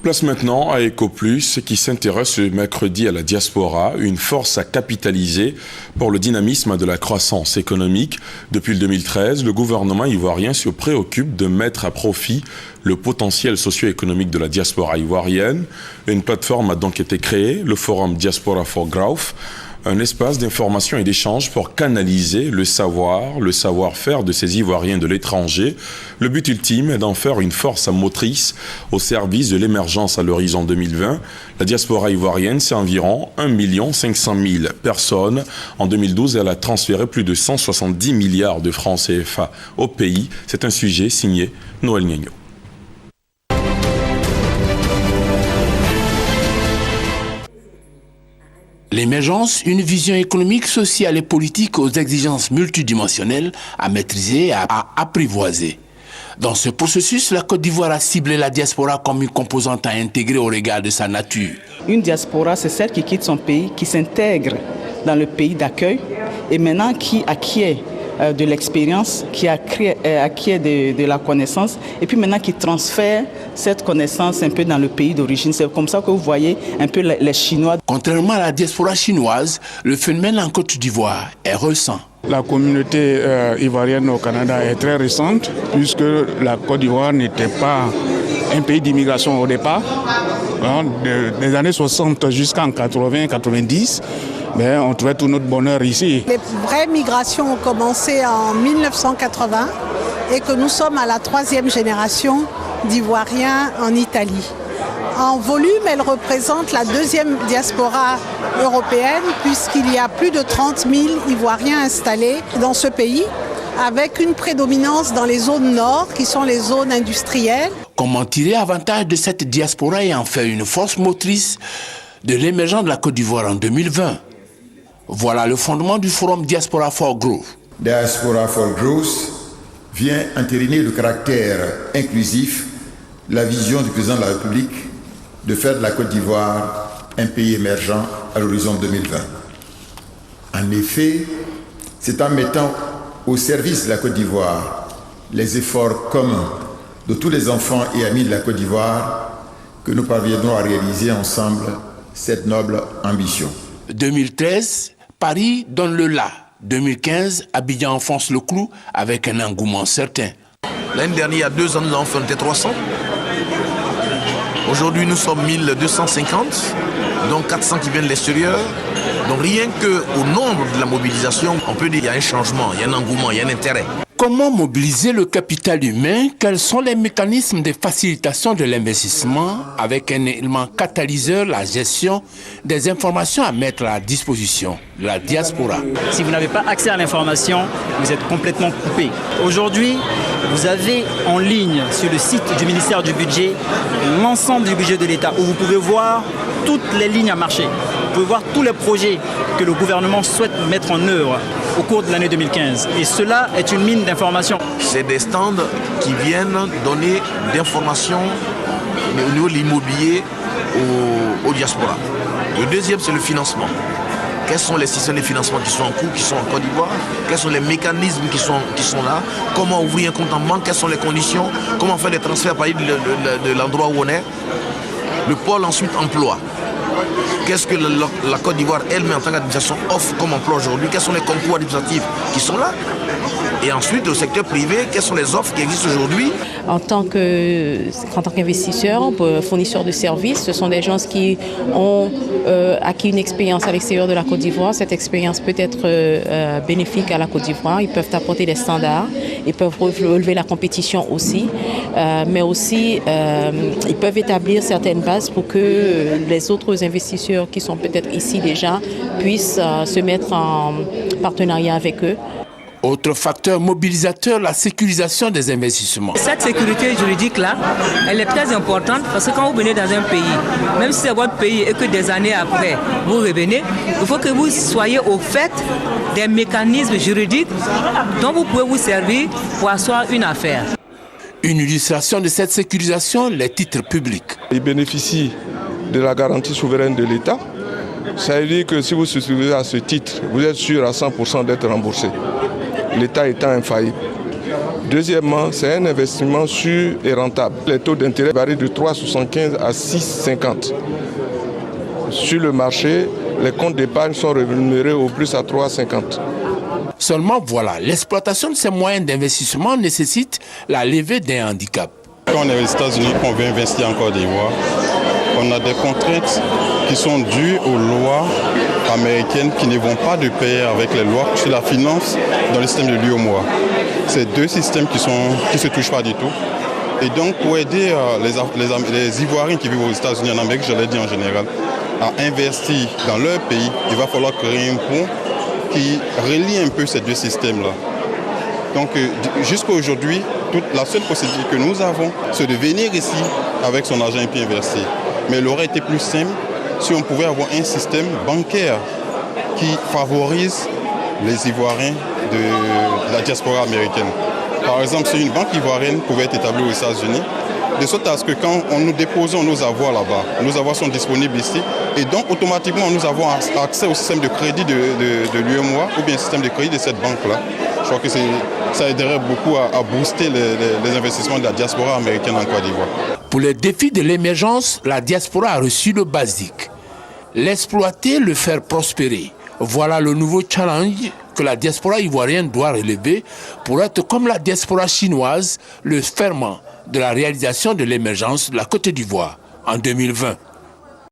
Place maintenant à EcoPlus qui s'intéresse ce mercredi à la diaspora, une force à capitaliser pour le dynamisme de la croissance économique. Depuis le 2013, le gouvernement ivoirien se préoccupe de mettre à profit le potentiel socio-économique de la diaspora ivoirienne. Une plateforme a donc été créée, le Forum Diaspora for Growth, un espace d'information et d'échange pour canaliser le savoir-faire de ces Ivoiriens de l'étranger. Le but ultime est d'en faire une force motrice au service de l'émergence à l'horizon 2020. La diaspora ivoirienne, c'est environ 1 500 000 personnes. En 2012, elle a transféré plus de 170 milliards de francs CFA au pays. C'est un sujet signé Noël Niagno. L'émergence, une vision économique, sociale et politique aux exigences multidimensionnelles à maîtriser et à apprivoiser. Dans ce processus, la Côte d'Ivoire a ciblé la diaspora comme une composante à intégrer au regard de sa nature. Une diaspora, c'est celle qui quitte son pays, qui s'intègre dans le pays d'accueil et maintenant qui acquiert de l'expérience, qui acquiert de la connaissance et puis maintenant qui transfère cette connaissance un peu dans le pays d'origine. C'est comme ça que vous voyez un peu les Chinois. Contrairement à la diaspora chinoise, le phénomène en Côte d'Ivoire est récent. La communauté ivoirienne au Canada est très récente puisque la Côte d'Ivoire n'était pas un pays d'immigration au départ. Des années 60 jusqu'en 80-90, mais on trouvait tout notre bonheur ici. Les vraies migrations ont commencé en 1980 et que nous sommes à la 3e génération d'Ivoiriens en Italie. En volume, elle représente la 2e diaspora européenne puisqu'il y a plus de 30 000 Ivoiriens installés dans ce pays avec une prédominance dans les zones nord qui sont les zones industrielles. Comment tirer avantage de cette diaspora et en faire une force motrice de l'émergence de la Côte d'Ivoire en 2020? Voilà le fondement du Forum Diaspora for Growth. Diaspora for Growth vient entériner le caractère inclusif, la vision du président de la République de faire de la Côte d'Ivoire un pays émergent à l'horizon 2020. En effet, c'est en mettant au service de la Côte d'Ivoire les efforts communs de tous les enfants et amis de la Côte d'Ivoire que nous parviendrons à réaliser ensemble cette noble ambition. 2013, Paris donne le la. 2015, Abidjan enfonce le clou avec un engouement certain. L'année dernière, il y a 2 ans, nous avons fait 300. Aujourd'hui, nous sommes 1250, donc 400 qui viennent de l'extérieur. Donc rien qu'au nombre de la mobilisation, on peut dire qu'il y a un changement, il y a un engouement, il y a un intérêt. Comment mobiliser le capital humain? Quels sont les mécanismes de facilitation de l'investissement avec un élément catalyseur, la gestion des informations à mettre à la disposition de la diaspora? Si vous n'avez pas accès à l'information, vous êtes complètement coupé. Aujourd'hui, vous avez en ligne sur le site du ministère du Budget l'ensemble du budget de l'État où vous pouvez voir toutes les lignes à marcher. Vous pouvez voir tous les projets que le gouvernement souhaite mettre en œuvre au cours de l'année 2015. Et cela est une mine d'informations. C'est des stands qui viennent donner d'informations au niveau de l'immobilier aux diasporas. Le deuxième, c'est le financement. Quels sont les systèmes de financement qui sont en cours, qui sont en Côte d'Ivoire? Quels sont les mécanismes qui sont là? Comment ouvrir un compte en banque? Quelles sont les conditions? Comment faire des transferts à partir de l'endroit où on est? Le pôle ensuite emploi. Qu'est-ce que la Côte d'Ivoire elle-même en tant qu'administration offre comme emploi aujourd'hui? Quels sont les concours administratifs qui sont là? Et ensuite, le secteur privé, quelles sont les offres qui existent aujourd'hui? En tant qu'investisseur, fournisseur de services, ce sont des gens qui ont acquis une expérience à l'extérieur de la Côte d'Ivoire. Cette expérience peut être bénéfique à la Côte d'Ivoire. Ils peuvent apporter des standards, ils peuvent relever la compétition aussi, mais aussi ils peuvent établir certaines bases pour que les autres investisseurs qui sont peut-être ici déjà puissent se mettre en partenariat avec eux. Autre facteur mobilisateur, la sécurisation des investissements. Cette sécurité juridique-là, elle est très importante parce que quand vous venez dans un pays, même si c'est votre pays et que des années après, vous revenez, il faut que vous soyez au fait des mécanismes juridiques dont vous pouvez vous servir pour asseoir une affaire. Une illustration de cette sécurisation, les titres publics. Ils bénéficient de la garantie souveraine de l'État. Ça veut dire que si vous souscrivez à ce titre, vous êtes sûr à 100% d'être remboursé. L'État étant infaillible. Deuxièmement, c'est un investissement sûr et rentable. Les taux d'intérêt varient de 3,75 à 6,50. Sur le marché, les comptes d'épargne sont rémunérés au plus à 3,50. Seulement voilà, l'exploitation de ces moyens d'investissement nécessite la levée d'un handicap. Quand on est aux États-Unis, qu'on veut investir en Côte d'Ivoire, on a des contraintes qui sont dues aux lois américaines qui ne vont pas de pair avec les lois sur la finance dans le système de l'UEMOA. C'est deux systèmes qui ne se touchent pas du tout. Et donc pour aider les Ivoiriens qui vivent aux États-Unis, en Amérique, je l'ai dit en général, à investir dans leur pays, il va falloir créer un pont qui relie un peu ces deux systèmes-là. Donc jusqu'à aujourd'hui, la seule possibilité que nous avons, c'est de venir ici avec son argent et puis investir. Mais il aurait été plus simple si on pouvait avoir un système bancaire qui favorise les Ivoiriens de la diaspora américaine. Par exemple, si une banque ivoirienne pouvait être établie aux États-Unis, de sorte à ce que quand nous déposons nos avoirs là-bas, nos avoirs sont disponibles ici, et donc automatiquement nous avons accès au système de crédit de l'UEMOA ou bien au système de crédit de cette banque-là. Je crois que ça aiderait beaucoup à booster les investissements de la diaspora américaine en Côte d'Ivoire. Pour les défis de l'émergence, la diaspora a reçu le basique. L'exploiter, le faire prospérer. Voilà le nouveau challenge que la diaspora ivoirienne doit relever pour être comme la diaspora chinoise, le ferment de la réalisation de l'émergence de la Côte d'Ivoire en 2020.